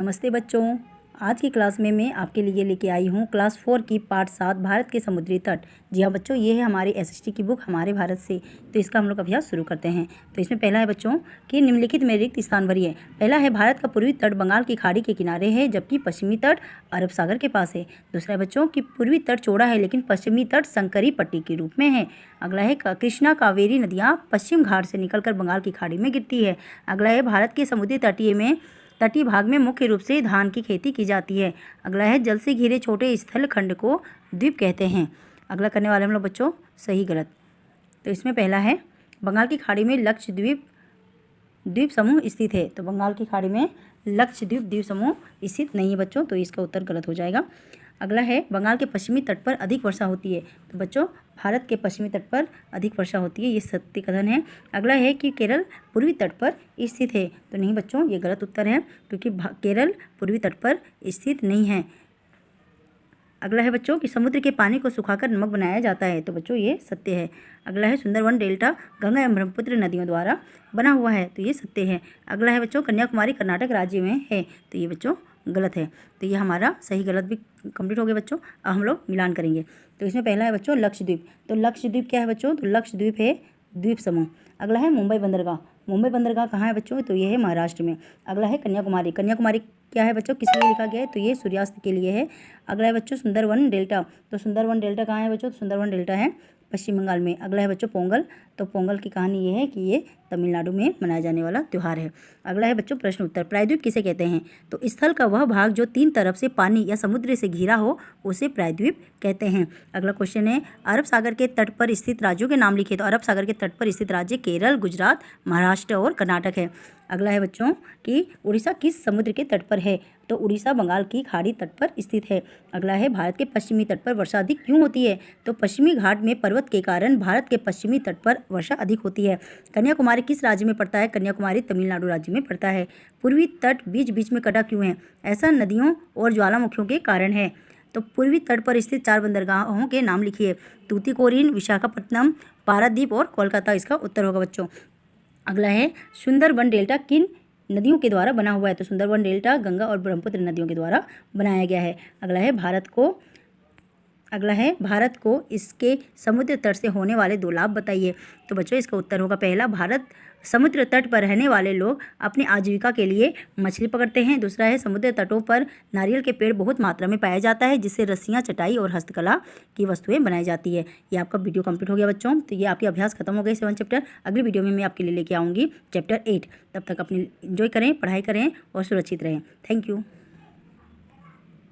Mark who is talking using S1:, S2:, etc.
S1: नमस्ते बच्चों। आज की क्लास में मैं आपके लिए लेके आई हूँ क्लास 4 की पार्ट 7 भारत के समुद्री तट। जी हाँ बच्चों, ये है हमारी एसएसटी की बुक हमारे भारत से। तो इसका हम लोग अभ्यास शुरू करते हैं। तो इसमें पहला है बच्चों कि निम्नलिखित में रिक्त स्थान भरिए। पहला है भारत का पूर्वी तट बंगाल की खाड़ी के किनारे है जबकि पश्चिमी तट अरब सागर के पास है। दूसरा है बच्चों कि पूर्वी तट चौड़ा है लेकिन पश्चिमी तट संकरी पट्टी के रूप में है। अगला है कृष्णा कावेरी नदियाँ पश्चिम घाट से निकलकर बंगाल की खाड़ी में गिरती है। अगला है भारत के समुद्री तटीय भाग में मुख्य रूप से धान की खेती की जाती है। अगला है जल से घिरे छोटे स्थल खंड को द्वीप कहते हैं। अगला करने वाले हम लोग बच्चों सही गलत। तो इसमें पहला है बंगाल की खाड़ी में लक्षद्वीप द्वीप समूह स्थित है। तो बंगाल की खाड़ी में लक्षद्वीप द्वीप समूह स्थित नहीं है बच्चों, तो इसका उत्तर गलत हो जाएगा। अगला है बंगाल के पश्चिमी तट पर अधिक वर्षा होती है। तो बच्चों भारत के पश्चिमी तट पर अधिक वर्षा होती है, ये सत्य कथन है। अगला है कि केरल पूर्वी तट पर स्थित है। तो नहीं बच्चों, ये गलत उत्तर है क्योंकि केरल पूर्वी तट पर स्थित नहीं है। अगला है बच्चों कि समुद्र के पानी को सुखाकर नमक बनाया जाता है। तो बच्चों ये सत्य है। अगला है सुंदरवन डेल्टा गंगा एवं ब्रह्मपुत्र नदियों द्वारा बना हुआ है। तो ये सत्य है। अगला है बच्चों कन्याकुमारी कर्नाटक राज्य में है। तो ये बच्चों गलत है। तो ये हमारा सही गलत भी कंप्लीट हो गया बच्चों। अब हम लोग मिलान करेंगे। तो इसमें पहला है बच्चों लक्षद्वीप। तो लक्षद्वीप क्या है बच्चों? तो लक्षद्वीप है द्वीप समूह। अगला है मुंबई बंदरगाह। मुंबई बंदरगाह कहाँ है बच्चों? तो ये है महाराष्ट्र में। अगला है कन्याकुमारी। कन्याकुमारी क्या है बच्चों, किस लिए लिखा गया है? तो ये सूर्यास्त के लिए है। अगला है बच्चों सुंदरवन डेल्टा। तो सुंदरवन डेल्टा कहाँ है बच्चों? तो सुंदरवन डेल्टा है पश्चिम बंगाल में। अगला है बच्चों पोंगल। तो पोंगल की कहानी ये है कि ये तमिलनाडु में मनाया जाने वाला त्यौहार है। अगला है बच्चों प्रश्न उत्तर। प्रायद्वीप किसे कहते हैं? तो स्थल का वह भाग जो तीन तरफ से पानी या समुद्र से घिरा हो उसे प्रायद्वीप कहते हैं। अगला क्वेश्चन है अरब सागर के तट पर स्थित राज्यों के नाम लिखिए। तो अरब सागर के तट पर स्थित राज्य केरल, गुजरात, महाराष्ट्र और कर्नाटक है। अगला है बच्चों कि उड़ीसा किस समुद्र के तट पर है? तो उड़ीसा बंगाल की खाड़ी तट पर स्थित है। अगला है भारत के पश्चिमी तट पर वर्षा अधिक क्यों होती है? तो पश्चिमी घाट में पर्वत के कारण भारत के पश्चिमी तट पर वर्षा अधिक होती है। कन्याकुमारी किस राज्य में पड़ता है? कन्याकुमारी तमिलनाडु राज्य में पड़ता है। पूर्वी तट बीच बीच में कटा क्यों है? ऐसा नदियों और ज्वालामुखियों के कारण है। तो पूर्वी तट पर स्थित 4 बंदरगाहों के नाम लिखिए। तूतीकोरिन, विशाखापट्टनम, पारादीप और कोलकाता इसका उत्तर होगा बच्चों। अगला है सुंदरबन डेल्टा किन नदियों के द्वारा बना हुआ है? तो सुंदरबन डेल्टा गंगा और ब्रह्मपुत्र नदियों के द्वारा बनाया गया है। अगला है भारत को इसके समुद्र तट से होने वाले 2 लाभ बताइए। तो बच्चों इसका उत्तर होगा पहला, भारत समुद्र तट पर रहने वाले लोग अपनी आजीविका के लिए मछली पकड़ते हैं। दूसरा है समुद्र तटों पर नारियल के पेड़ बहुत मात्रा में पाया जाता है जिससे रस्सियाँ, चटाई और हस्तकला की वस्तुएं बनाई जाती है। ये आपका वीडियो कंप्लीट हो गया बच्चों। तो ये आपके अभ्यास खत्म हो गए 7 चैप्टर। अगली वीडियो में मैं आपके लिए लेके आऊँगी चैप्टर 8। तब तक अपनी एंजॉय करें, पढ़ाई करें और सुरक्षित रहें। Thank you.